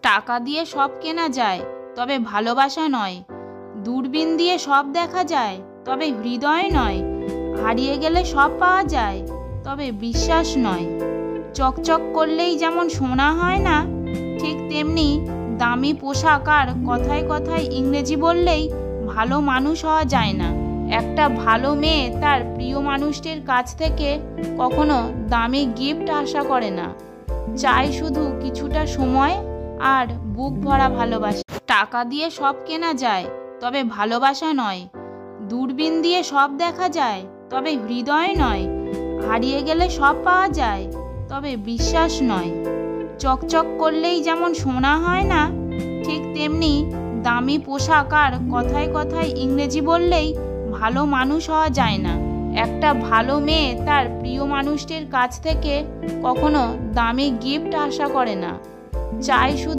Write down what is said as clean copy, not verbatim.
টাকা দিয়ে সব কেনা যায়, তবে ভালোবাসা নয়। দূরবীন দিয়ে সব দেখা যায়, তবে হৃদয় নয়। হারিয়ে গেলে সব পাওয়া যায়, তবে বিশ্বাস নয়। চকচক করলেই যেমন সোনা হয় না, ঠিক তেমনি দামি পোশাক আর কথায় কথায় ইংরেজি বললেই ভালো মানুষ হওয়া যায় না। একটা ভালো মেয়ে তার প্রিয় মানুষটির কাছ থেকে কখনো দামি গিফট আশা করে না, চাই শুধু কিছুটা সময় আর বুক ভরা ভালোবাসা। টাকা দিয়ে সব কেনা যায়, তবে ভালোবাসা নয়। দূরবীন দিয়ে সব দেখা যায়, তবে হৃদয় নয়। হারিয়ে গেলে সব পাওয়া যায়, তবে বিশ্বাস নয়। চকচক করলেই যেমন সোনা হয় না, ঠিক তেমনি দামি পোশাক আর কথায় কথায় ইংরেজি বললেই ভালো মানুষ হওয়া যায় না। একটা ভালো মেয়ে তার প্রিয় মানুষটির কাছ থেকে কখনো দামি গিফট আশা করে না, চাই শুধু